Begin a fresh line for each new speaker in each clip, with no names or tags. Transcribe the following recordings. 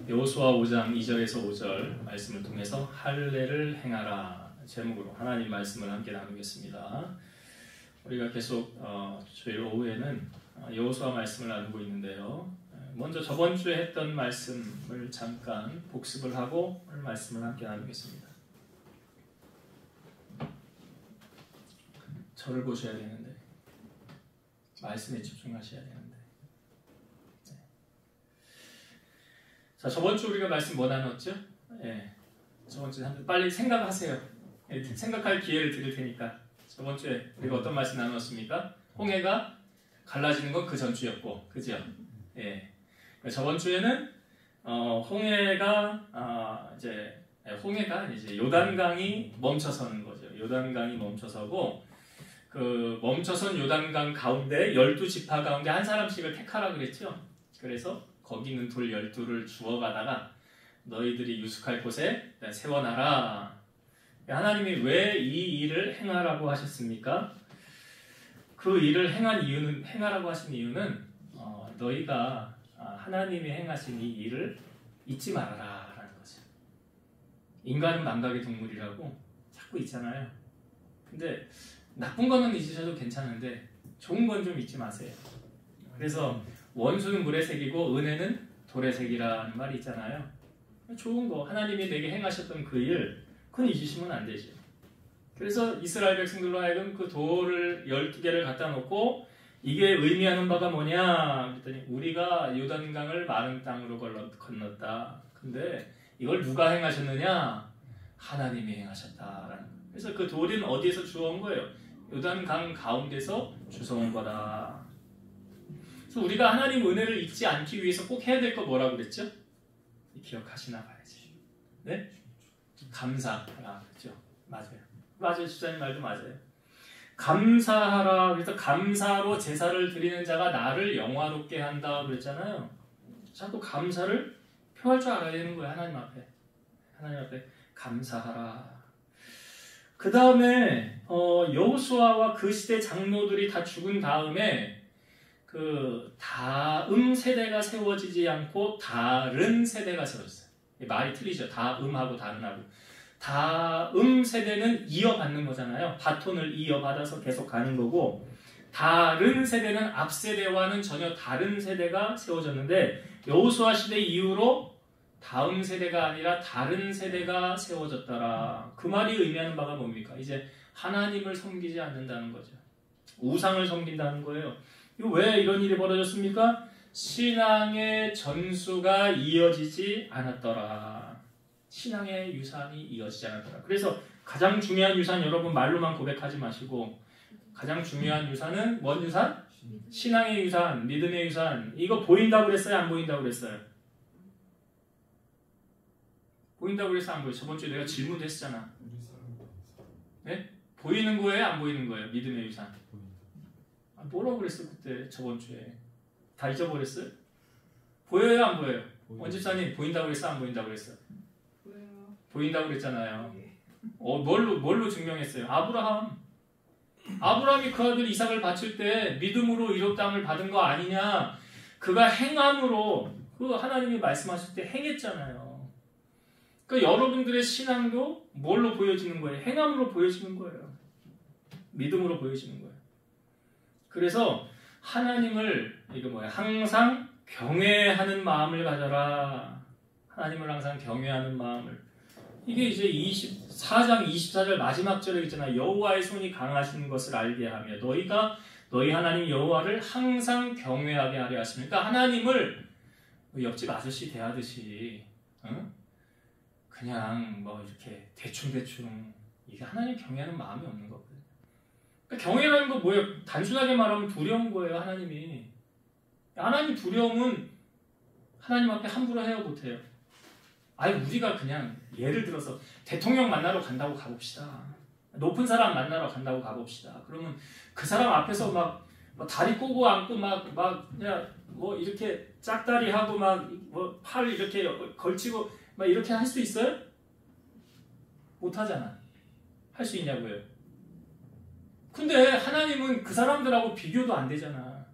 여호수아 5장 2절에서 5절 말씀을 통해서 할례를 행하라 제목으로 하나님 말씀을 함께 나누겠습니다. 우리가 계속 주일 오후에는 여호수아 말씀을 나누고 있는데요. 먼저 저번 주에 했던 말씀을 잠깐 복습을 하고 오늘 말씀을 함께 나누겠습니다. 저를 보셔야 되는데 말씀에 집중하셔야 되는데. 자, 저번 주 우리가 말씀 뭐 나눴죠? 저번 주에 빨리 생각하세요. 생각할 기회를 드릴 테니까. 저번 주에 우리가 어떤 말씀 나눴습니까? 홍해가 갈라지는 건 그 전주였고, 그죠? 저번 주에는 홍해가 이제 요단강이 멈춰서는 거죠. 요단강이 멈춰서고 그 멈춰선 요단강 가운데 12지파 가운데 한 사람씩을 택하라 그랬죠. 그래서 거기 있는 돌 12를 주워가다가 너희들이 유숙할 곳에 세워놔라. 하나님이 왜 이 일을 행하라고 하셨습니까? 그 일을 행하라고 하신 이유는 너희가 하나님이 행하신 이 일을 잊지 말아라 라는 거죠. 인간은 망각의 동물이라고 자꾸 있잖아요. 근데 나쁜 거는 잊으셔도 괜찮은데 좋은 건 좀 잊지 마세요. 그래서 원수는 물의 색이고 은혜는 돌의 색이라는 말이 있잖아요. 좋은 거 하나님이 내게 행하셨던 그 일 그건 잊으시면 안 되죠. 그래서 이스라엘 백성들로 하여금 그 돌을 12개를 갖다 놓고 이게 의미하는 바가 뭐냐 그랬더니 우리가 요단강을 마른 땅으로 건넜다. 근데 이걸 누가 행하셨느냐? 하나님이 행하셨다라는 거예요. 그래서 그 돌은 어디에서 주워온 거예요? 요단강 가운데서 주워온 거다. 그래서 우리가 하나님 은혜를 잊지 않기 위해서 꼭 해야 될 거 뭐라고 그랬죠? 기억하시나 봐야지. 네? 감사하라 그랬죠. 맞아요. 집사님 말도 맞아요. 감사하라. 그래서 감사로 제사를 드리는 자가 나를 영화롭게 한다 그랬잖아요. 자꾸 감사를 표할 줄 알아야 되는 거예요. 하나님 앞에 감사하라. 그 다음에 여호수아와 그 시대 장로들이 다 죽은 다음에 그 다음 세대가 세워지지 않고 다른 세대가 세워졌어요. 말이 틀리죠. 다음하고 다른하고. 다음 세대는 이어받는 거잖아요. 바톤을 이어받아서 계속 가는 거고 다른 세대는 앞 세대와는 전혀 다른 세대가 세워졌는데 여호수아 시대 이후로 다음 세대가 아니라 다른 세대가 세워졌더라. 그 말이 의미하는 바가 뭡니까? 이제 하나님을 섬기지 않는다는 거죠. 우상을 섬긴다는 거예요. 왜 이런 일이 벌어졌습니까? 신앙의 전수가 이어지지 않았더라. 신앙의 유산이 이어지지 않았더라. 그래서 가장 중요한 유산 여러분 말로만 고백하지 마시고 가장 중요한 유산은 뭔 유산? 신앙의 유산, 믿음의 유산. 이거 보인다고 그랬어요? 안 보인다고 그랬어요? 보인다고 그래서 안 보여요. 저번 주에 내가 질문도 했잖아. 네? 보이는 거예요? 안 보이는 거예요? 믿음의 유산. 뭐라고 그랬어 그때 저번 주에? 다 잊어버렸어요? 보여요? 안 보여요? 원집사님 보인다고 그랬어? 안 보인다고 그랬어? 보여요. 보인다고 그랬잖아요. 뭘로 증명했어요? 아브라함이 그 아들 이삭을 바칠 때 믿음으로 이롭 땅을 받은 거 아니냐? 그가 행함으로 그 하나님이 말씀하실 때 행했잖아요. 그러니까 여러분들의 신앙도 뭘로 보여지는 거예요? 행함으로 보여지는 거예요. 믿음으로 보여지는 거예요. 그래서 하나님을 항상 경외하는 마음을 가져라. 하나님을 항상 경외하는 마음을. 이게 이제 24장 24절 마지막 절에 있잖아요. 여호와의 손이 강하신 것을 알게 하며 너희가 너희 하나님 여호와를 항상 경외하게 하려 하십니까? 하나님을 옆집 아저씨 대하듯이 그냥 이렇게 대충 이게 하나님 경외하는 마음이 없는 거거든요. 그러니까 경외라는 거 뭐예요? 단순하게 말하면 두려운 거예요. 하나님 두려움은 하나님 앞에 함부로 해야 못해요. 우리가 그냥 예를 들어서 대통령 만나러 간다고 가봅시다. 높은 사람 만나러 간다고 가봅시다. 그러면 그 사람 앞에서 막 다리 꼬고 앉고 이렇게 짝다리 하고 팔 이렇게 걸치고 이렇게 할 수 있어요? 못하잖아. 할 수 있냐고요? 근데 하나님은 그 사람들하고 비교도 안 되잖아.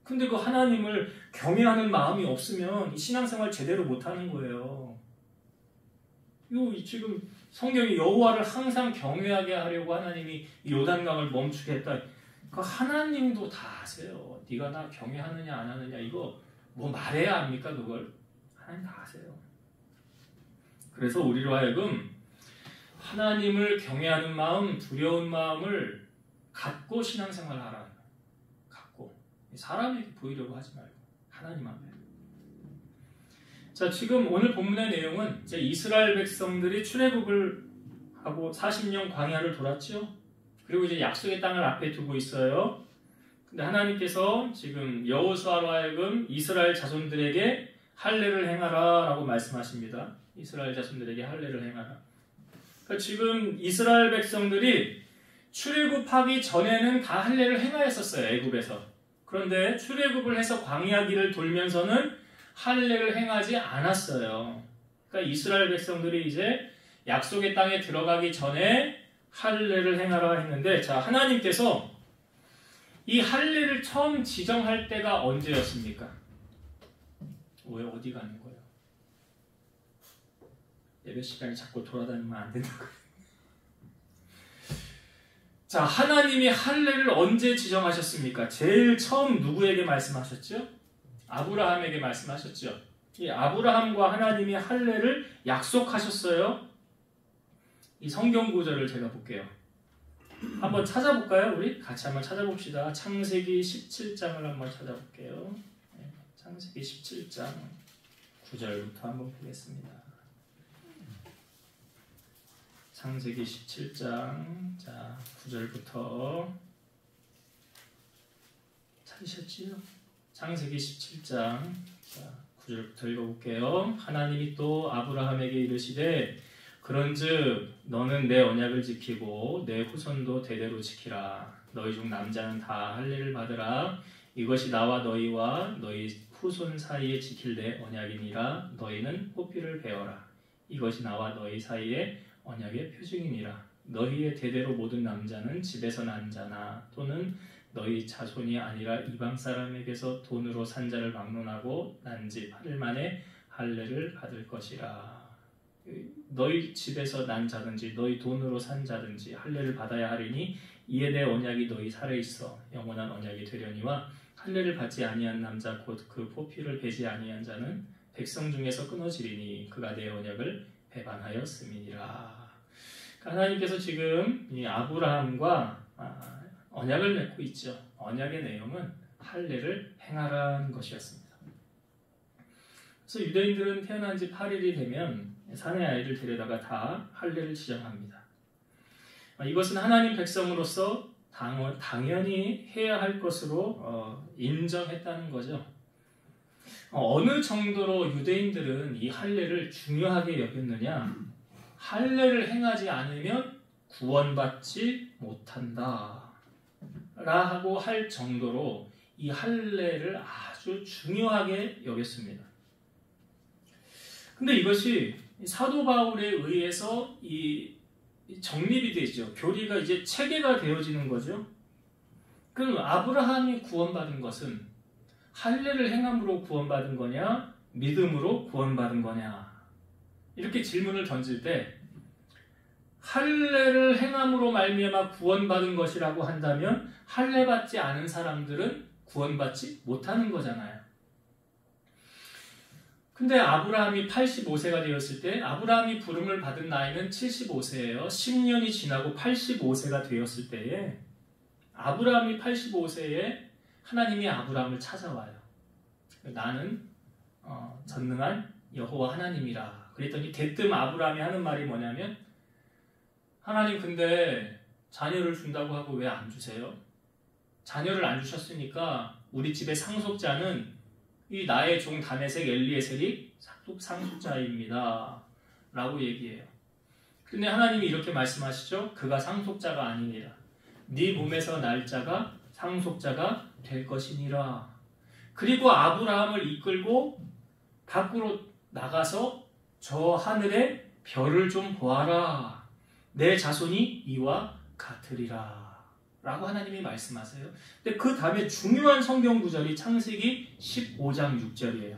근데 그 하나님을 경외하는 마음이 없으면 이 신앙생활 제대로 못하는 거예요. 지금 성경이 여호와를 항상 경외하게 하려고 하나님이 요단강을 멈추게 했다. 그 하나님도 다 아세요. 네가 나 경외하느냐 안 하느냐 이거 뭐 말해야 합니까 그걸? 하나님 다 아세요. 그래서 우리로 하여금 하나님을 경외하는 마음, 두려운 마음을 갖고 신앙생활을 하라. 갖고 사람에게 보이려고 하지 말고 하나님 앞에. 자, 지금 오늘 본문의 내용은 이제 이스라엘 백성들이 출애굽을 하고 40년 광야를 돌았죠. 그리고 이제 약속의 땅을 앞에 두고 있어요. 근데 하나님께서 지금 여호수아로 하여금 이스라엘 자손들에게 할례를 행하라 라고 말씀하십니다. 이스라엘 자손들에게 할례를 행하라. 그러니까 지금 이스라엘 백성들이 출애굽하기 전에는 다 할례를 행하였었어요. 애굽에서. 그런데 출애굽을 해서 광야 길을 돌면서는 할례를 행하지 않았어요. 그러니까 이스라엘 백성들이 이제 약속의 땅에 들어가기 전에 할례를 행하라 했는데, 자, 하나님께서 이 할례를 처음 지정할 때가 언제였습니까? 왜 어디 가는 거예요? 예배 시간에 자꾸 돌아다니면 안 된다고. 자, 하나님이 할례를 언제 지정하셨습니까? 제일 처음 누구에게 말씀하셨죠? 아브라함에게 말씀하셨죠. 이 아브라함과 하나님이 할례를 약속하셨어요. 이 성경 구절을 제가 볼게요. 한번 찾아볼까요? 우리 같이 한번 찾아봅시다. 창세기 17장을 한번 찾아볼게요. 창세기 17장 9절부터 한번 보겠습니다. 창세기 17장 자 9절부터 찾으셨지요? 창세기 17장 자 9절부터 읽어볼게요. 하나님이 또 아브라함에게 이르시되 그런즉 너는 내 언약을 지키고 내 후손도 대대로 지키라. 너희 중 남자는 다 할례를 받으라. 이것이 나와 너희와 너희 후손 사이에 지킬 내 언약이니라. 너희는 호피를 베어라. 이것이 나와 너희 사이에 언약의 표징이니라. 너희의 대대로 모든 남자는 집에서 난 자나 또는 너희 자손이 아니라 이방 사람에게서 돈으로 산 자를 막론하고 난 지 8일 만에 할례를 받을 것이라. 너희 집에서 난 자든지 너희 돈으로 산 자든지 할례를 받아야 하리니 이에 내 언약이 너희 살에 있어 영원한 언약이 되려니와 할례를 받지 아니한 남자 곧 그 포피를 베지 아니한 자는 백성 중에서 끊어지리니 그가 내 언약을 배반하였음이니라. 하나님께서 지금 이 아브라함과 언약을 맺고 있죠. 언약의 내용은 할례를 행하라는 것이었습니다. 그래서 유대인들은 태어난 지 8일이 되면 사내 아이를 데려다가 다 할례를 지정합니다. 이것은 하나님 백성으로서 당연히 해야 할 것으로 인정했다는 거죠. 어느 정도로 유대인들은 이 할례를 중요하게 여겼느냐? 할례를 행하지 않으면 구원받지 못한다 라고 할 정도로 이 할례를 아주 중요하게 여겼습니다. 근데 이것이 사도 바울에 의해서 이 정립이 되죠. 교리가 이제 체계가 되어지는 거죠. 그럼 아브라함이 구원받은 것은 할례를 행함으로 구원받은 거냐, 믿음으로 구원받은 거냐, 이렇게 질문을 던질 때 할례를 행함으로 말미암아 구원받은 것이라고 한다면 할례 받지 않은 사람들은 구원받지 못하는 거잖아요. 근데 아브라함이 85세가 되었을 때 아브라함이 부름을 받은 나이는 75세예요. 10년이 지나고 85세가 되었을 때에 아브라함이 85세에 하나님이 아브라함을 찾아와요. 나는 전능한 여호와 하나님이라. 그랬더니 대뜸 아브라함이 하는 말이 뭐냐면 하나님 근데 자녀를 준다고 하고 왜 안 주세요? 자녀를 안 주셨으니까 우리 집의 상속자는 이 나의 종 다메섹 엘리에셀이 상속자입니다 라고 얘기해요. 근데 하나님이 이렇게 말씀하시죠. 그가 상속자가 아니니라. 네 몸에서 날 자가 상속자가 될 것이니라. 그리고 아브라함을 이끌고 밖으로 나가서 저 하늘의 별을 좀 보아라. 내 자손이 이와 같으리라 라고 하나님이 말씀하세요. 근데 그 다음에 중요한 성경 구절이 창세기 15장 6절이에요.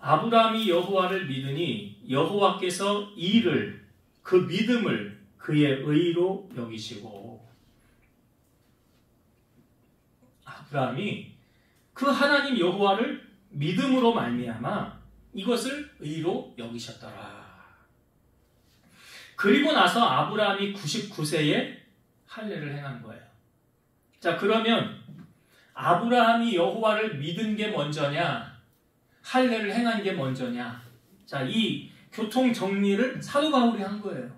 아브라함이 여호와를 믿으니 여호와께서 이를, 그 믿음을 그의 의로 여기시고, 아브라함이 그 하나님 여호와를 믿음으로 말미암아 이것을 의로 여기셨더라. 그리고 나서 아브라함이 99세에 할례를 행한 거예요. 자, 그러면 아브라함이 여호와를 믿은 게 먼저냐, 할례를 행한 게 먼저냐? 자, 이 교통 정리를 사도 바울이 한 거예요.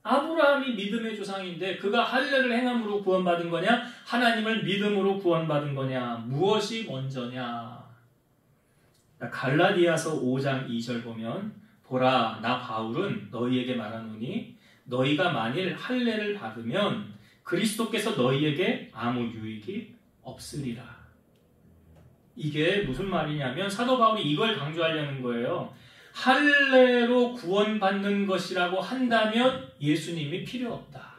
아브라함이 믿음의 조상인데 그가 할례를 행함으로 구원받은 거냐, 하나님을 믿음으로 구원받은 거냐, 무엇이 먼저냐? 갈라디아서 5장 2절 보면, 보라, 나 바울은 너희에게 말하노니 너희가 만일 할례를 받으면 그리스도께서 너희에게 아무 유익이 없으리라. 이게 무슨 말이냐면 사도 바울이 이걸 강조하려는 거예요. 할례로 구원받는 것이라고 한다면 예수님이 필요 없다.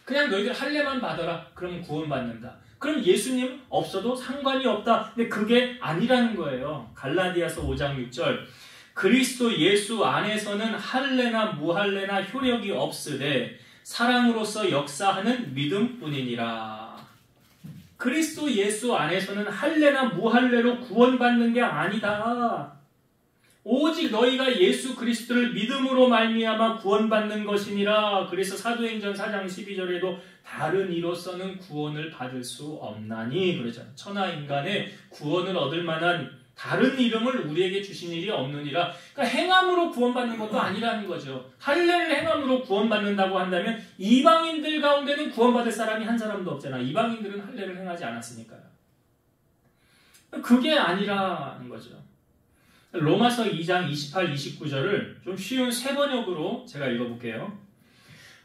그냥 너희들 할례만 받아라. 그러면 구원받는다. 그럼 예수님 없어도 상관이 없다. 근데 그게 아니라는 거예요. 갈라디아서 5장 6절. 그리스도 예수 안에서는 할례나 무할례나 효력이 없으되 사랑으로서 역사하는 믿음뿐이니라. 그리스도 예수 안에서는 할례나 무할례로 구원받는 게 아니다. 오직 너희가 예수 그리스도를 믿음으로 말미암아 구원받는 것이니라. 그래서 사도행전 4장 12절에도 다른 이로서는 구원을 받을 수 없나니 그러죠. 천하 인간의 구원을 얻을 만한 다른 이름을 우리에게 주신 일이 없느니라. 그러니까 행함으로 구원받는 것도 아니라는 거죠. 할례를 행함으로 구원받는다고 한다면 이방인들 가운데는 구원받을 사람이 한 사람도 없잖아. 이방인들은 할례를 행하지 않았으니까요. 그게 아니라는 거죠. 로마서 2장 28, 29절을 좀 쉬운 세 번역으로 제가 읽어볼게요.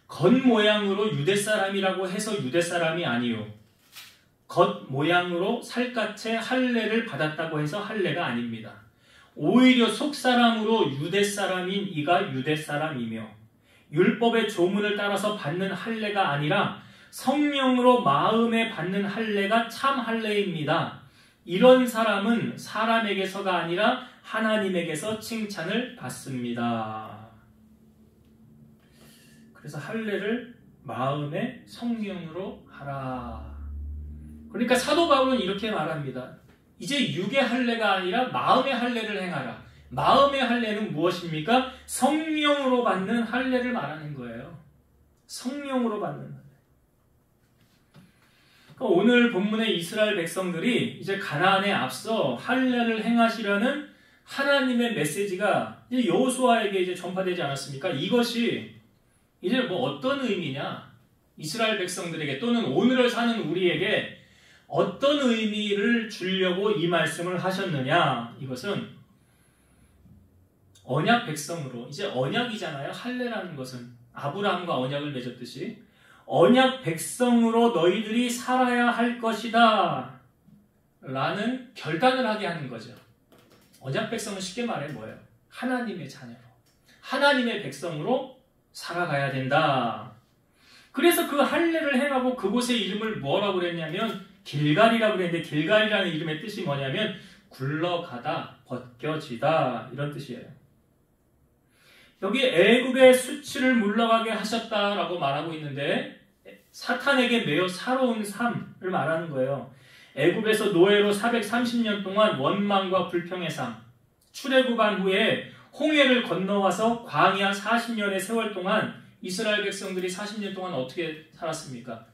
겉모양으로 유대사람이라고 해서 유대사람이 아니요. 겉모양으로 살갗에 할례를 받았다고 해서 할례가 아닙니다. 오히려 속사람으로 유대사람인 이가 유대사람이며 율법의 조문을 따라서 받는 할례가 아니라 성령으로 마음에 받는 할례가 참 할례입니다. 이런 사람은 사람에게서가 아니라 하나님에게서 칭찬을 받습니다. 그래서 할례를 마음의 성령으로 하라. 그러니까 사도 바울은 이렇게 말합니다. 이제 육의 할례가 아니라 마음의 할례를 행하라. 마음의 할례는 무엇입니까? 성령으로 받는 할례를 말하는 거예요. 성령으로 받는 할례. 그러니까 오늘 본문의 이스라엘 백성들이 이제 가나안에 앞서 할례를 행하시라는 하나님의 메시지가 이제 여호수아에게 이제 전파되지 않았습니까? 이것이 이제 뭐 어떤 의미냐? 이스라엘 백성들에게 또는 오늘을 사는 우리에게 어떤 의미를 주려고 이 말씀을 하셨느냐? 이것은 언약 백성으로, 이제 언약이잖아요. 할례라는 것은 아브라함과 언약을 맺었듯이 언약 백성으로 너희들이 살아야 할 것이다 라는 결단을 하게 하는 거죠. 언약 백성은 쉽게 말해 뭐예요? 하나님의 자녀로, 하나님의 백성으로 살아가야 된다. 그래서 그 할례를 행하고 그곳의 이름을 뭐라고 그랬냐면 길갈이라고 그랬는데, 길갈이라는 이름의 뜻이 뭐냐면 굴러가다, 벗겨지다, 이런 뜻이에요. 여기 애굽의 수치를 물러가게 하셨다라고 말하고 있는데 사탄에게 매우 사로운 삶을 말하는 거예요. 애굽에서 노예로 430년 동안 원망과 불평의 삶, 출애굽한 후에 홍해를 건너와서 광야 40년의 세월 동안 이스라엘 백성들이 40년 동안 어떻게 살았습니까?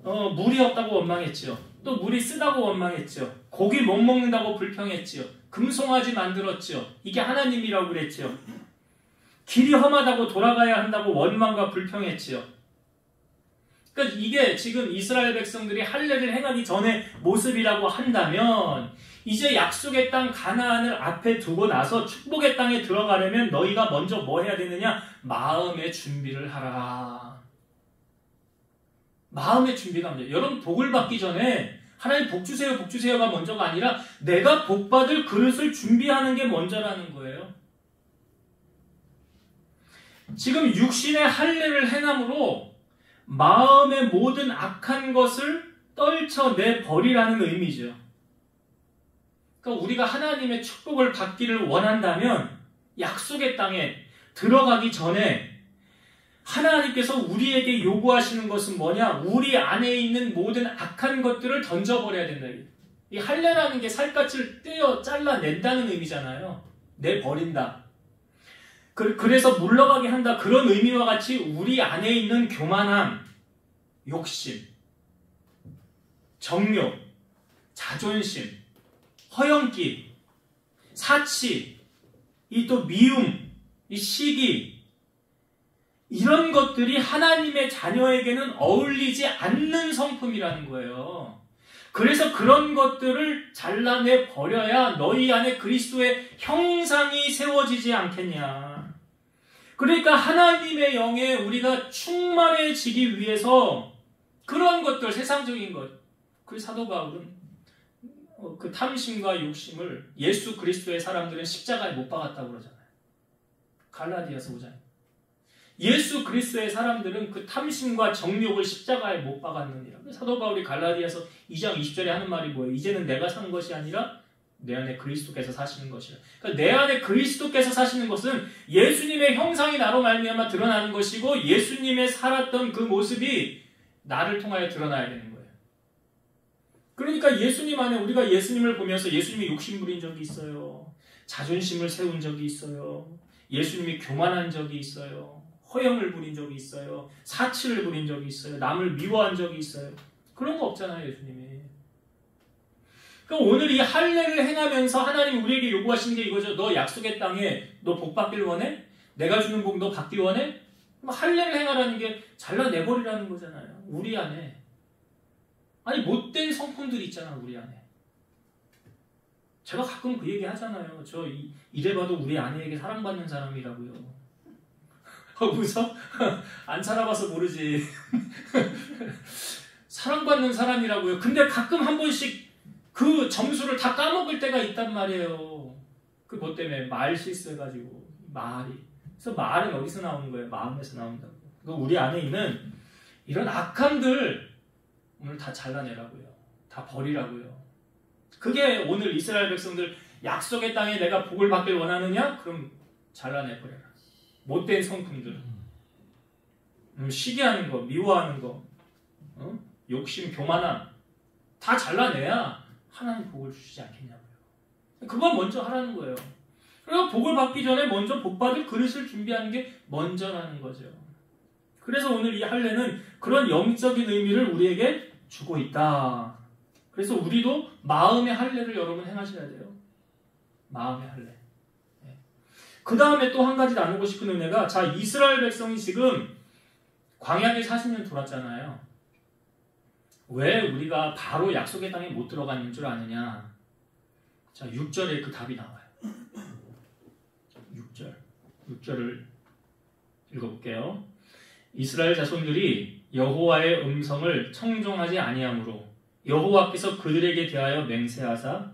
물이 없다고 원망했지요. 또 물이 쓰다고 원망했지요. 고기 못 먹는다고 불평했지요. 금송아지 만들었지요. 이게 하나님이라고 그랬지요. 길이 험하다고 돌아가야 한다고 원망과 불평했지요. 그러니까 이게 지금 이스라엘 백성들이 할례를 행하기 전의 모습이라고 한다면 이제 약속의 땅 가나안을 앞에 두고 나서 축복의 땅에 들어가려면 너희가 먼저 뭐 해야 되느냐? 마음의 준비를 하라. 마음의 준비가 먼저. 여러분 복을 받기 전에 하나님 복 주세요, 복 주세요가 먼저가 아니라 내가 복 받을 그릇을 준비하는 게 먼저라는 거예요. 지금 육신의 할례를 행함으로 마음의 모든 악한 것을 떨쳐내 버리라는 의미죠. 그러니까 우리가 하나님의 축복을 받기를 원한다면 약속의 땅에 들어가기 전에 하나님께서 우리에게 요구하시는 것은 뭐냐? 우리 안에 있는 모든 악한 것들을 던져버려야 된다. 이 할례라는 게 살갗을 떼어 잘라낸다는 의미잖아요. 내버린다. 그래서 물러가게 한다. 그런 의미와 같이 우리 안에 있는 교만함, 욕심, 정욕, 자존심, 허영기, 사치, 이 또 미움, 이 시기, 이런 것들이 하나님의 자녀에게는 어울리지 않는 성품이라는 거예요. 그래서 그런 것들을 잘라내 버려야 너희 안에 그리스도의 형상이 세워지지 않겠냐. 그러니까 하나님의 영에 우리가 충만해지기 위해서 그런 것들, 세상적인 것, 그 사도 바울은 그 탐심과 욕심을 예수 그리스도의 사람들은 십자가에 못 박았다고 그러잖아요. 갈라디아서 5장. 예수 그리스도의 사람들은 그 탐심과 정욕을 십자가에 못 박았느니라. 사도 바울이 갈라디아서 2장 20절에 하는 말이 뭐예요? 이제는 내가 산 것이 아니라 내 안에 그리스도께서 사시는 것이라. 그러니까 내 안에 그리스도께서 사시는 것은 예수님의 형상이 나로 말미암아 드러나는 것이고 예수님의 살았던 그 모습이 나를 통하여 드러나야 되는 거예요. 그러니까 예수님 안에 우리가 예수님을 보면서 예수님이 욕심 부린 적이 있어요. 자존심을 세운 적이 있어요. 예수님이 교만한 적이 있어요. 허영을 부린 적이 있어요. 사치를 부린 적이 있어요. 남을 미워한 적이 있어요. 그런 거 없잖아요, 예수님이. 그러니까 오늘 이 할례를 행하면서 하나님 우리에게 요구하시는 게 이거죠. 너 약속의 땅에 너 복 받길 원해? 내가 주는 복 너 받기 원해? 할례를 행하라는 게 잘라내버리라는 거잖아요. 우리 안에. 아니 못된 성품들이 있잖아, 우리 안에. 제가 가끔 그 얘기 하잖아요. 저 이래봐도 우리 아내에게 사랑받는 사람이라고요. 웃어? 안 살아봐서 모르지. 사랑받는 사람이라고요. 근데 가끔 한 번씩 그 점수를 다 까먹을 때가 있단 말이에요. 그 뭐 때문에 말 실수해가지고 말이. 그래서 말은 어디서 나오는 거예요? 마음에서 나온다고. 그러니까 우리 안에 있는 이런 악함들 오늘 다 잘라내라고요. 다 버리라고요. 그게 오늘 이스라엘 백성들 약속의 땅에 내가 복을 받길 원하느냐? 그럼 잘라내버려라. 못된 성품들, 시기하는 거, 미워하는 거, 욕심, 교만함 다 잘라내야 하나님 복을 주시지 않겠냐고요. 그건 먼저 하라는 거예요. 그래서 복을 받기 전에 먼저 복 받을 그릇을 준비하는 게 먼저라는 거죠. 그래서 오늘 이 할례는 그런 영적인 의미를 우리에게 주고 있다. 그래서 우리도 마음의 할례를 여러분 행하셔야 돼요. 마음의 할례. 그 다음에 또 한 가지 나누고 싶은 은혜가, 자, 이스라엘 백성이 지금 광야에 40년 돌았잖아요. 왜 우리가 바로 약속의 땅에 못 들어가는 줄 아느냐? 자, 6절에 그 답이 나와요. 6절을 읽어볼게요. 이스라엘 자손들이 여호와의 음성을 청종하지 아니하므로 여호와께서 그들에게 대하여 맹세하사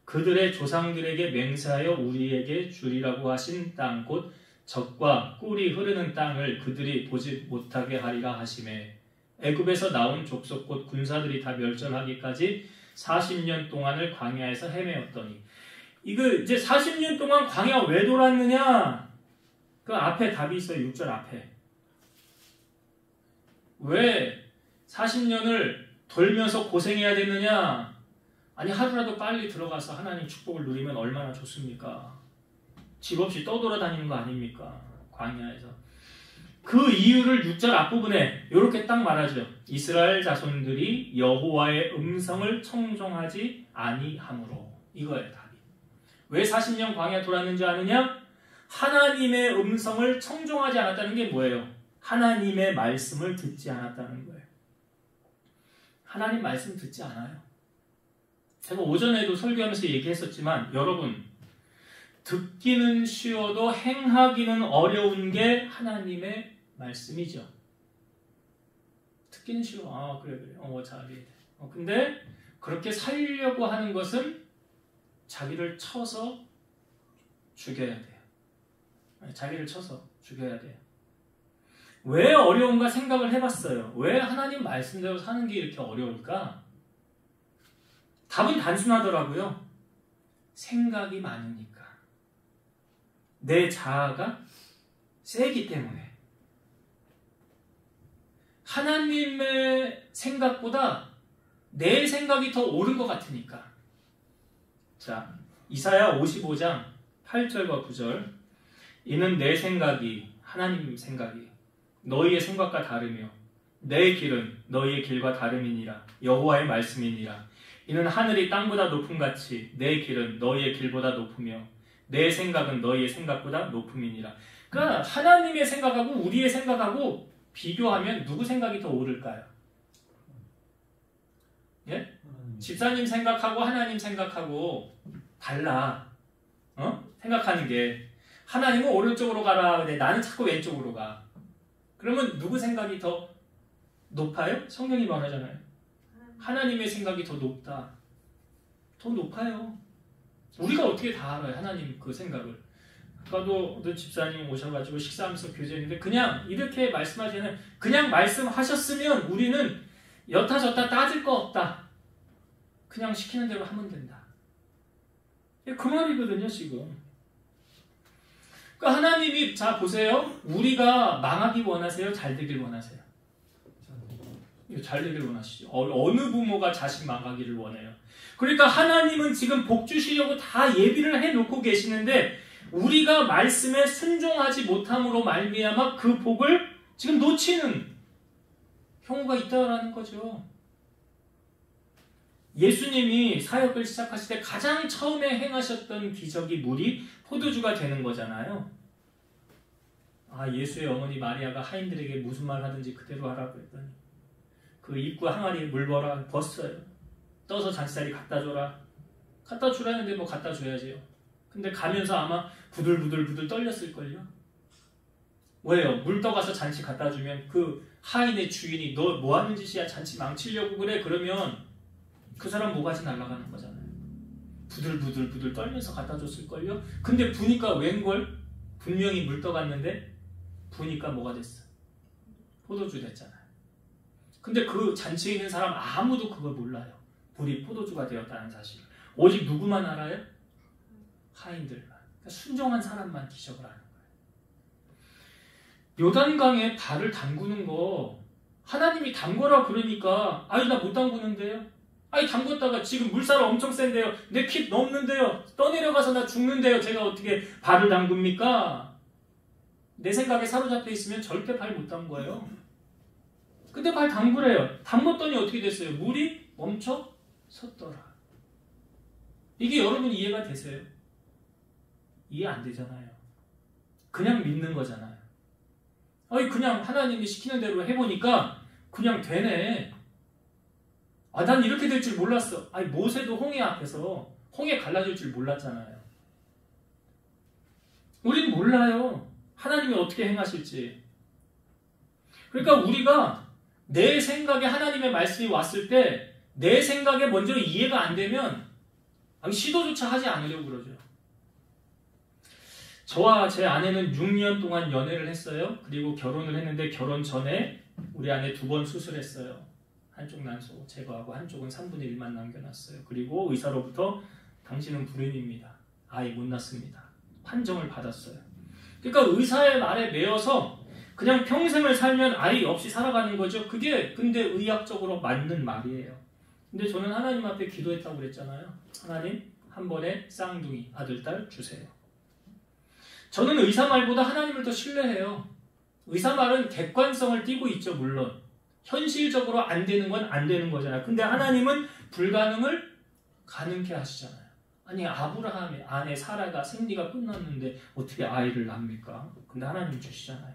그들의 조상들에게 맹세하여 우리에게 주리라고 하신 땅 곧 젖과 꿀이 흐르는 땅을 그들이 보지 못하게 하리라 하시매 애굽에서 나온 족속 곧 군사들이 다 멸절하기까지 40년 동안을 광야에서 헤매었더니. 이거 이제 40년 동안 광야 왜 돌았느냐? 그 앞에 답이 있어요. 6절 앞에. 왜 40년을 돌면서 고생해야 됐느냐? 아니 하루라도 빨리 들어가서 하나님 축복을 누리면 얼마나 좋습니까? 집 없이 떠돌아다니는 거 아닙니까? 광야에서. 그 이유를 6절 앞부분에 이렇게 딱 말하죠. 이스라엘 자손들이 여호와의 음성을 청종하지 아니하므로. 이거예요, 답이. 왜 40년 광야 돌았는지 아느냐? 하나님의 음성을 청종하지 않았다는 게 뭐예요? 하나님의 말씀을 듣지 않았다는 거예요. 하나님 말씀 듣지 않아요. 제가 오전에도 설교하면서 얘기했었지만 여러분, 듣기는 쉬워도 행하기는 어려운 게 하나님의 말씀이죠. 듣기는 쉬워. 그래. 잘해. 근데 그렇게 살려고 하는 것은 자기를 쳐서 죽여야 돼요. 자기를 쳐서 죽여야 돼요. 왜 어려운가 생각을 해봤어요. 왜 하나님 말씀대로 사는 게 이렇게 어려울까? 답은 단순하더라고요. 생각이 많으니까. 내 자아가 세기 때문에. 하나님의 생각보다 내 생각이 더 옳은 것 같으니까. 자, 이사야 55장 8절과 9절. 이는 내 생각이 하나님 생각이 너희의 생각과 다르며 내 길은 너희의 길과 다름이니라. 여호와의 말씀이니라. 이는 하늘이 땅보다 높음같이 내 길은 너희의 길보다 높으며 내 생각은 너희의 생각보다 높음이니라. 그러니까 하나님의 생각하고 우리의 생각하고 비교하면 누구 생각이 더 옳을까요? 예? 집사님 생각하고 하나님 생각하고 달라. 생각하는 게 하나님은 오른쪽으로 가라. 근데 나는 자꾸 왼쪽으로 가. 그러면 누구 생각이 더 높아요? 성경이 말하잖아요. 하나님의 생각이 더 높다. 더 높아요. 우리가 어떻게 다 알아요? 하나님 그 생각을. 아까도 어떤 집사님 오셔가지고 식사하면서 교제했는데 그냥 이렇게 말씀하시는 그냥 말씀하셨으면 우리는 여타 저타 따질 거 없다. 그냥 시키는 대로 하면 된다. 그 말이거든요, 지금. 그러니까 하나님이 자 보세요. 우리가 망하기 원하세요? 잘 되길 원하세요? 잘 되길 원하시죠. 어느 부모가 자식 망하기를 원해요? 그러니까 하나님은 지금 복 주시려고 다 예비를 해놓고 계시는데 우리가 말씀에 순종하지 못함으로 말미암아 그 복을 지금 놓치는 경우가 있다라는 거죠. 예수님이 사역을 시작하실 때 가장 처음에 행하셨던 기적이 물이 포도주가 되는 거잖아요. 예수의 어머니 마리아가 하인들에게 무슨 말 하든지 그대로 하라고 했더니 그 입구 항아리에 물 벗어요. 떠서 잔치자리 갖다 줘라. 갖다 주라는데 뭐 갖다 줘야지요. 근데 가면서 아마 부들부들 떨렸을걸요. 왜요? 물 떠가서 잔치 갖다 주면 그 하인의 주인이 너 뭐 하는 짓이야? 잔치 망치려고 그래? 그러면 그 사람 모가지 날아가는 거잖아요. 부들부들 떨면서 갖다 줬을걸요. 근데 부니까 웬걸? 분명히 물 떠갔는데 부니까 뭐가 됐어? 포도주 됐잖아요. 근데 그 잔치에 있는 사람 아무도 그걸 몰라요. 물이 포도주가 되었다는 사실. 오직 누구만 알아요? 하인들만. 그러니까 순종한 사람만 기적을 하는 거예요. 요단강에 발을 담그는 거 하나님이 담궈라 그러니까 나 못 담그는데요. 담궜다가 지금 물살 엄청 센데요. 내 키 넘는데요. 떠내려가서 나 죽는데요. 제가 어떻게 발을 담굽니까? 내 생각에 사로잡혀 있으면 절대 발 못 담궈요. 근데 발 담그래요. 담궜더니 어떻게 됐어요? 물이 멈춰 섰더라. 이게 여러분 이해가 되세요? 이해 안 되잖아요. 그냥 믿는 거잖아요. 그냥 하나님이 시키는 대로 해보니까 그냥 되네. 난 이렇게 될 줄 몰랐어. 모세도 홍해 앞에서 홍해 갈라질 줄 몰랐잖아요. 우린 몰라요. 하나님이 어떻게 행하실지. 그러니까 우리가 내 생각에 하나님의 말씀이 왔을 때 내 생각에 먼저 이해가 안 되면 시도조차 하지 않으려고 그러죠. 저와 제 아내는 6년 동안 연애를 했어요. 그리고 결혼을 했는데 결혼 전에 우리 아내 2번 수술했어요. 한쪽 난소 제거하고 한쪽은 3분의 1만 남겨놨어요. 그리고 의사로부터 당신은 불孕입니다. 아이 못 낳습니다. 판정을 받았어요. 그러니까 의사의 말에 매여서 그냥 평생을 살면 아이 없이 살아가는 거죠. 그게 근데 의학적으로 맞는 말이에요. 근데 저는 하나님 앞에 기도했다고 그랬잖아요. 하나님 한 번에 쌍둥이 아들 딸 주세요. 저는 의사 말보다 하나님을 더 신뢰해요. 의사 말은 객관성을 띠고 있죠. 물론 현실적으로 안 되는 건 안 되는 거잖아요. 근데 하나님은 불가능을 가능케 하시잖아요. 아브라함의 아내 사라가 생리가 끝났는데 어떻게 아이를 낳습니까? 근데 하나님 주시잖아요.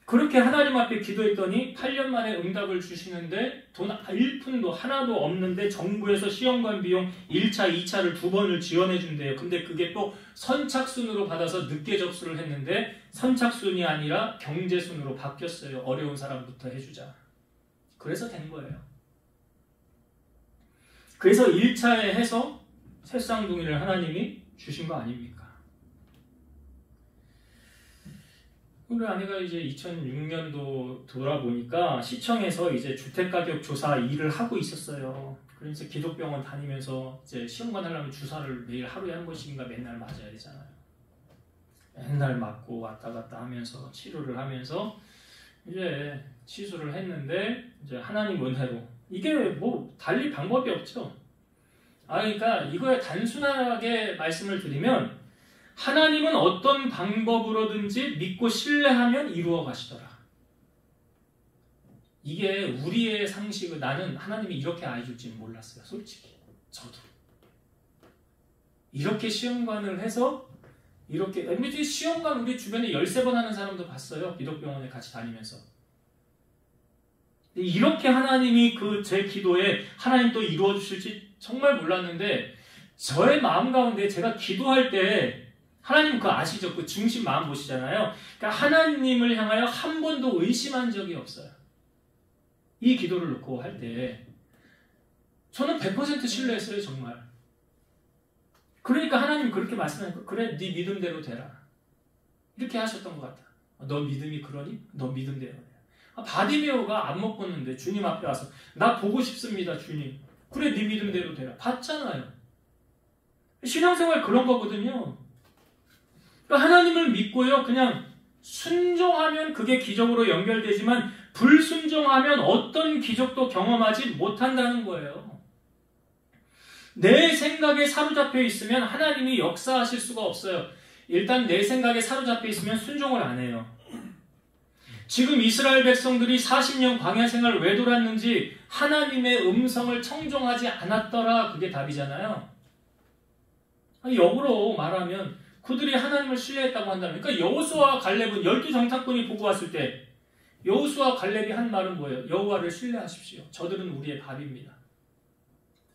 그렇게 하나님 앞에 기도했더니 8년 만에 응답을 주시는데 돈 1푼도 하나도 없는데 정부에서 시험관 비용 1차, 2차를 2번을 지원해 준대요. 근데 그게 또 선착순으로 받아서 늦게 접수를 했는데 선착순이 아니라 경제순으로 바뀌었어요. 어려운 사람부터 해주자. 그래서 된 거예요. 그래서 1차에 해서 새쌍둥이를 하나님이 주신 거 아닙니까? 우리 아내가 이제 2006년도 돌아보니까 시청에서 이제 주택가격 조사 일을 하고 있었어요. 그래서 기독병원 다니면서 이제 시험관 하려면 주사를 매일 하루에 한 번씩인가 맨날 맞아야 되잖아요. 맨날 맞고 왔다 갔다 하면서 치료를 하면서 이제 치수를 했는데 이제 하나님 은혜로 이게 뭐 달리 방법이 없죠. 그러니까 이거에 단순하게 말씀을 드리면 하나님은 어떤 방법으로든지 믿고 신뢰하면 이루어 가시더라. 이게 우리의 상식은 나는 하나님이 이렇게 알려줄지는 몰랐어요. 솔직히 저도 이렇게 시험관을 해서 이렇게 시험관 우리 주변에 13번 하는 사람도 봤어요. 기독병원에 같이 다니면서. 이렇게 하나님이 제 기도에 하나님 또 이루어 주실지 정말 몰랐는데 저의 마음 가운데 제가 기도할 때 하나님 그거 아시죠? 그 중심 마음 보시잖아요. 그러니까 하나님을 향하여 한 번도 의심한 적이 없어요. 이 기도를 놓고 할 때 저는 100% 신뢰했어요. 정말. 그러니까 하나님이 그렇게 말씀하니까 그래 네 믿음대로 되라. 이렇게 하셨던 것 같아. 너 믿음이 그러니? 너 믿음대로 해. 바디메오가 안 먹었는데 주님 앞에 와서 나 보고 싶습니다. 주님. 그래 네 믿음대로 되라. 봤잖아요. 신앙생활 그런 거거든요. 그러니까 하나님을 믿고요. 그냥 순종하면 그게 기적으로 연결되지만 불순종하면 어떤 기적도 경험하지 못한다는 거예요. 내 생각에 사로잡혀 있으면 하나님이 역사하실 수가 없어요. 일단 내 생각에 사로잡혀 있으면 순종을 안 해요. 지금 이스라엘 백성들이 40년 광야 생활을 왜 돌았는지 하나님의 음성을 청종하지 않았더라. 그게 답이잖아요. 역으로 말하면 그들이 하나님을 신뢰했다고 한다면 그러니까 여호수아와 갈렙은 12정탐꾼이 보고 왔을 때 여호수아와 갈렙이 한 말은 뭐예요? 여호와를 신뢰하십시오. 저들은 우리의 밥입니다.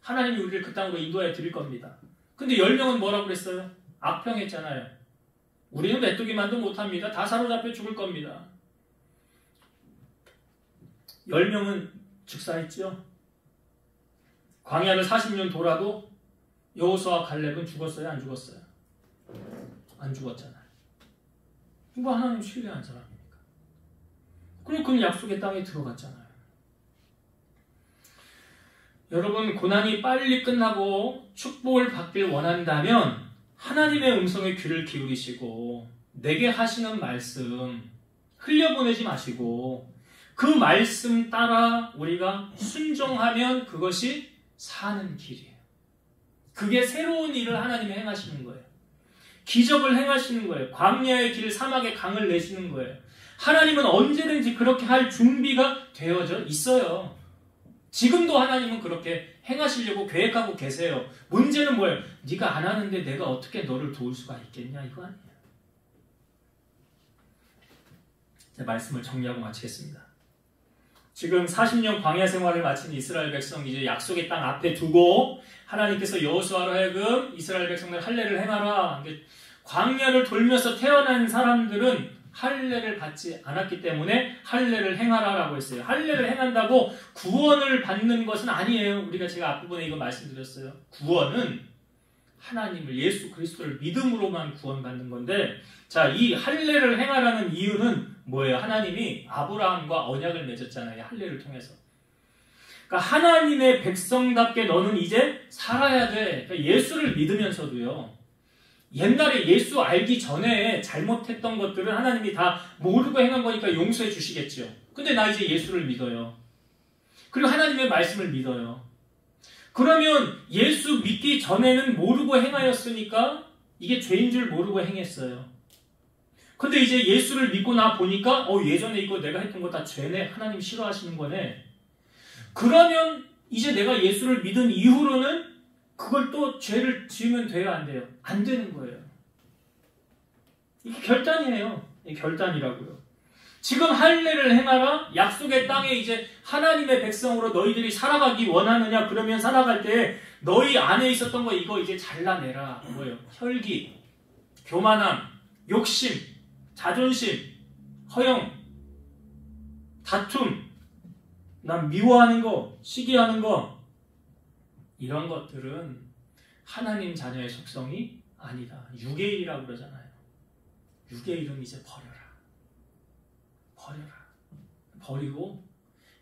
하나님이 우리를 그 땅으로 인도해 드릴 겁니다. 근데 10명은 뭐라고 그랬어요? 악평했잖아요. 우리는 메뚜기만도 못합니다. 다 사로잡혀 죽을 겁니다. 10명은 즉사했죠. 광야를 40년 돌아도 여호수아와 갈렙은 죽었어요? 안 죽었어요? 안 죽었잖아요. 누가 하나님 신뢰한 사람입니까? 그리고 그 약속의 땅에 들어갔잖아요. 여러분 고난이 빨리 끝나고 축복을 받길 원한다면 하나님의 음성에 귀를 기울이시고 내게 하시는 말씀 흘려보내지 마시고 그 말씀 따라 우리가 순종하면 그것이 사는 길이에요. 그게 새로운 일을 하나님이 행하시는 거예요. 기적을 행하시는 거예요. 광야의 길, 사막의 강을 내시는 거예요. 하나님은 언제든지 그렇게 할 준비가 되어져 있어요. 지금도 하나님은 그렇게 행하시려고 계획하고 계세요. 문제는 뭐예요? 네가 안 하는데 내가 어떻게 너를 도울 수가 있겠냐? 이거 아니에요. 제 말씀을 정리하고 마치겠습니다. 지금 40년 광야 생활을 마친 이스라엘 백성 이제 약속의 땅 앞에 두고 하나님께서 여호수아로 하여금 이스라엘 백성들 할례를 행하라. 광야를 돌면서 태어난 사람들은 할례를 받지 않았기 때문에 할례를 행하라라고 했어요. 할례를 행한다고 구원을 받는 것은 아니에요. 제가 앞부분에 이거 말씀드렸어요. 구원은 하나님을 예수 그리스도를 믿음으로만 구원받는 건데 자, 이 할례를 행하라는 이유는 뭐예요? 하나님이 아브라함과 언약을 맺었잖아요. 할례를 통해서. 그러니까 하나님의 백성답게 너는 이제 살아야 돼. 그러니까 예수를 믿으면서도요. 옛날에 예수 알기 전에 잘못했던 것들은 하나님이 다 모르고 행한 거니까 용서해 주시겠죠. 근데 나 이제 예수를 믿어요. 그리고 하나님의 말씀을 믿어요. 그러면 예수 믿기 전에는 모르고 행하였으니까 이게 죄인 줄 모르고 행했어요. 근데 이제 예수를 믿고 나 보니까 예전에 이거 내가 했던 거 다 죄네. 하나님 싫어하시는 거네. 그러면 이제 내가 예수를 믿은 이후로는 그걸 또 죄를 지으면 돼요? 안 돼요? 안 되는 거예요. 이게 결단이에요. 이게 결단이라고요. 지금 할례를 행하라. 약속의 땅에 이제 하나님의 백성으로 너희들이 살아가기 원하느냐? 그러면 살아갈 때 너희 안에 있었던 거 이거 이제 잘라내라. 뭐예요? 혈기, 교만함, 욕심, 자존심, 허영, 다툼, 난 미워하는 거, 시기하는 거 이런 것들은 하나님 자녀의 속성이 아니다. 유괴일이라고 그러잖아요. 유괴일은 이제 버려라. 버리고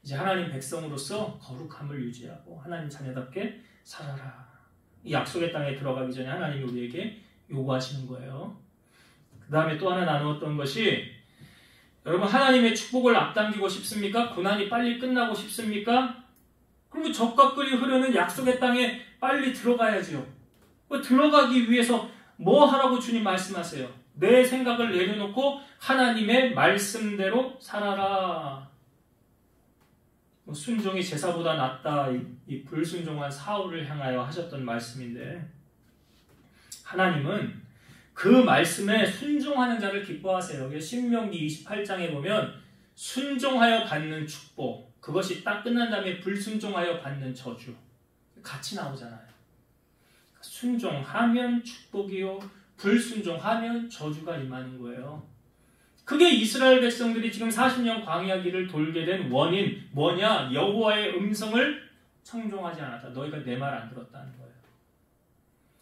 이제 하나님 백성으로서 거룩함을 유지하고 하나님 자녀답게 살아라. 이 약속의 땅에 들어가기 전에 하나님이 우리에게 요구하시는 거예요. 그 다음에 또 하나 나누었던 것이, 여러분 하나님의 축복을 앞당기고 싶습니까? 고난이 빨리 끝나고 싶습니까? 그리고 적과 꿀이 흐르는 약속의 땅에 빨리 들어가야죠. 들어가기 위해서 뭐 하라고 주님 말씀하세요? 내 생각을 내려놓고 하나님의 말씀대로 살아라. 순종이 제사보다 낫다, 이 불순종한 사울을 향하여 하셨던 말씀인데, 하나님은 그 말씀에 순종하는 자를 기뻐하세요. 신명기 28장에 보면 순종하여 받는 축복, 그것이 딱 끝난 다음에 불순종하여 받는 저주 같이 나오잖아요. 순종하면 축복이요, 불순종하면 저주가 임하는 거예요. 그게 이스라엘 백성들이 지금 40년 광야길을 돌게 된 원인 뭐냐? 여호와의 음성을 청종하지 않았다. 너희가 내 말 안 들었다는 거예요.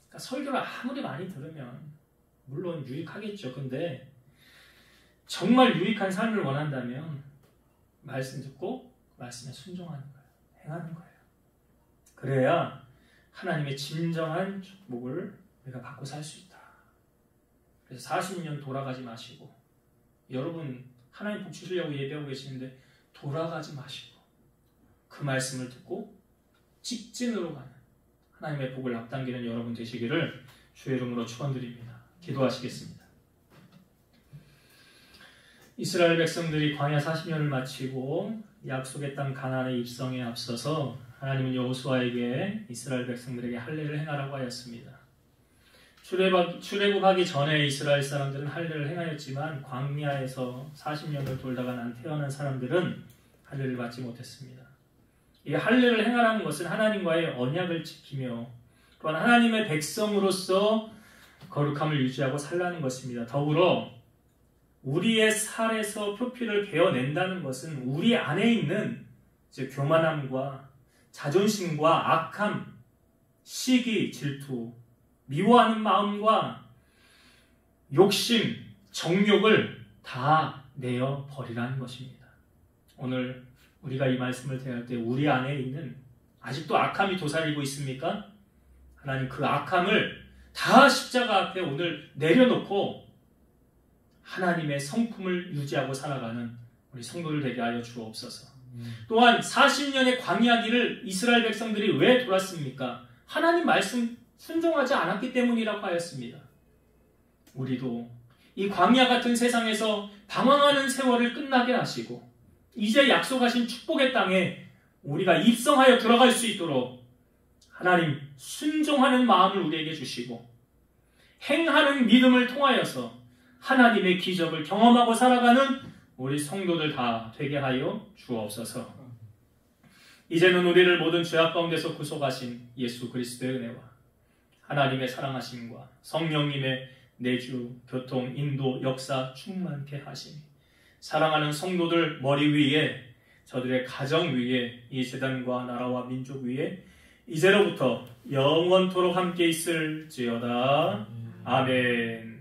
그러니까 설교를 아무리 많이 들으면 물론 유익하겠죠. 근데 정말 유익한 삶을 원한다면 말씀 듣고 말씀에 순종하는 거예요. 행하는 거예요. 그래야 하나님의 진정한 축복을 우리가 받고 살 수 있다. 그래서 40년 돌아가지 마시고, 여러분 하나님 복 주시려고 예배하고 계시는데 돌아가지 마시고 그 말씀을 듣고 직진으로 가는 하나님의 복을 앞당기는 여러분 되시기를 주의 이름으로 축원드립니다. 기도하시겠습니다. 이스라엘 백성들이 광야 40년을 마치고 약속의 땅 가나안의 입성에 앞서서 하나님은 여호수아에게 이스라엘 백성들에게 할례를 행하라고 하였습니다. 출애굽하기 전에 이스라엘 사람들은 할례를 행하였지만 광야에서 40년을 돌다가 태어난 사람들은 할례를 받지 못했습니다. 이 할례를 행하라는 것은 하나님과의 언약을 지키며 또한 하나님의 백성으로서 거룩함을 유지하고 살라는 것입니다. 더불어 우리의 살에서 표피를 베어낸다는 것은 우리 안에 있는 교만함과 자존심과 악함, 시기, 질투, 미워하는 마음과 욕심, 정욕을 다 내어 버리라는 것입니다. 오늘 우리가 이 말씀을 대할 때 우리 안에 있는 아직도 악함이 도사리고 있습니까? 하나님 그 악함을 다 십자가 앞에 오늘 내려놓고 하나님의 성품을 유지하고 살아가는 우리 성도들 되게 하여 주옵소서. 또한 40년의 광야길을 이스라엘 백성들이 왜 돌았습니까? 하나님 말씀 순종하지 않았기 때문이라고 하였습니다. 우리도 이 광야 같은 세상에서 방황하는 세월을 끝나게 하시고 이제 약속하신 축복의 땅에 우리가 입성하여 들어갈 수 있도록 하나님 순종하는 마음을 우리에게 주시고 행하는 믿음을 통하여서 하나님의 기적을 경험하고 살아가는 우리 성도들 다 되게 하여 주옵소서. 이제는 우리를 모든 죄악 가운데서 구속하신 예수 그리스도의 은혜와 하나님의 사랑하심과 성령님의 내주, 교통, 인도, 역사 충만케 하시니 사랑하는 성도들 머리 위에, 저들의 가정 위에, 이 재단과 나라와 민족 위에 이제로부터 영원토록 함께 있을지어다. 아멘.